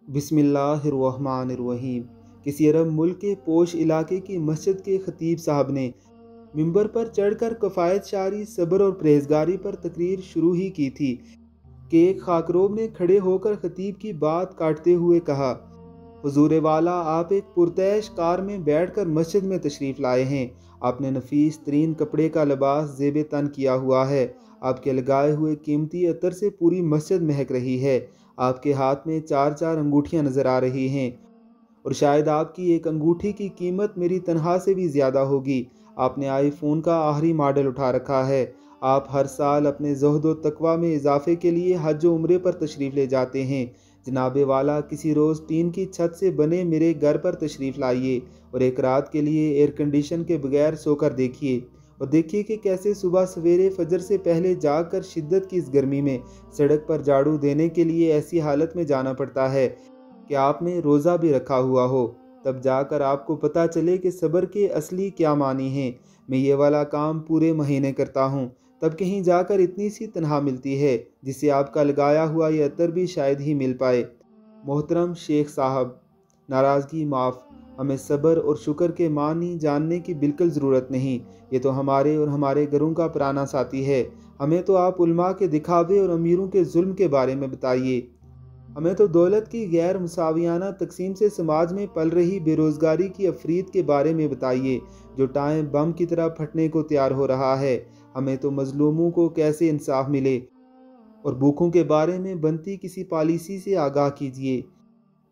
बिस्मिल्लाहिर्रहमानिर्रहीम। किसी अरब मुल्क के पोश इलाके की मस्जिद के खतीब साहब ने मिंबर पर चढ़कर कफ़ायत शारी, सब्र और परहेजगारी पर तकरीर शुरू ही की थी कि एक खाकरोब ने खड़े होकर खतीब की बात काटते हुए कहा, हुजूर वाला, आप एक पुरतैश कार में बैठकर मस्जिद में तशरीफ़ लाए हैं। आपने नफीस तरीन कपड़े का लिबास ज़ेब तन किया हुआ है। आपके लगाए हुए कीमती अतर से पूरी मस्जिद महक रही है। आपके हाथ में चार चार अंगूठियां नज़र आ रही हैं और शायद आपकी एक अंगूठी की कीमत मेरी तनख्वाह से भी ज़्यादा होगी। आपने आईफोन का आखिरी मॉडल उठा रखा है। आप हर साल अपने ज़ुहद व तकवा में इजाफे के लिए हज व उम्रे पर तशरीफ़ ले जाते हैं। जनाबे वाला, किसी रोज़ टीन की छत से बने मेरे घर पर तशरीफ़ लाइए और एक रात के लिए एयर कंडीशन के बगैर सोकर देखिए और देखिए कि कैसे सुबह सवेरे फजर से पहले जाकर शिद्दत की इस गर्मी में सड़क पर झाड़ू देने के लिए ऐसी हालत में जाना पड़ता है कि आपने रोज़ा भी रखा हुआ हो। तब जाकर आपको पता चले कि सब्र के असली क्या मानी हैं। मैं ये वाला काम पूरे महीने करता हूँ, तब कहीं जाकर इतनी सी तनख्वाह मिलती है जिससे आपका लगाया हुआ ये अतर भी शायद ही मिल पाए। मोहतरम शेख साहब, नाराज़गी माफ़। हमें सब्र और शुक्र के मानी जानने की बिल्कुल ज़रूरत नहीं। ये तो हमारे और हमारे घरों का पुराना साथी है। हमें तो आप उलमा के दिखावे और अमीरों के जुल्म के बारे में बताइए। हमें तो दौलत की गैर मुसावियाना तकसीम से समाज में पल रही बेरोज़गारी की अफरीत के बारे में बताइए, जो टाइम बम की तरह फटने को तैयार हो रहा है। हमें तो मजलूमों को कैसे इंसाफ मिले और भूखों के बारे में बनती किसी पॉलिसी से आगाह कीजिए।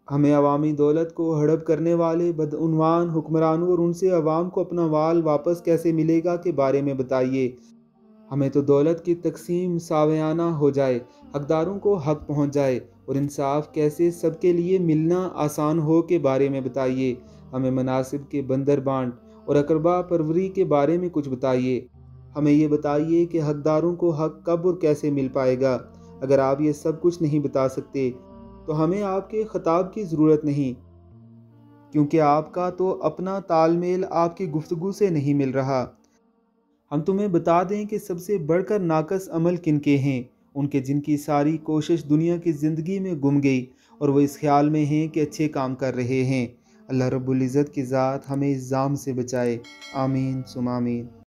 हमें अवामी दौलत को हड़प करने वाले बदउनवान हुक्मरानों और उनसे अवाम को अपना वाल वापस कैसे मिलेगा के बारे में बताइए। हमें तो दौलत की तकसीम सावयाना हो जाए, हकदारों को हक पहुंच जाए और इंसाफ कैसे सबके लिए मिलना आसान हो के बारे में बताइए। हमें मनासिब के बंदर बांट और अकरबा परवरी के बारे में कुछ बताइए। हमें ये बताइए कि हकदारों को हक कब और कैसे मिल पाएगा। अगर आप ये सब कुछ नहीं बता सकते तो हमें आपके खिताब की ज़रूरत नहीं, क्योंकि आपका तो अपना तालमेल आपकी गुफ्तगू से नहीं मिल रहा। हम तुम्हें बता दें कि सबसे बढ़कर नाकस अमल किनके हैं, उनके जिनकी सारी कोशिश दुनिया की ज़िंदगी में गुम गई और वो इस ख्याल में हैं कि अच्छे काम कर रहे हैं। अल्लाह रब्बुल इज़्ज़त की ज़ात हमें इस जाम से बचाए। आमीन सुम आमीन।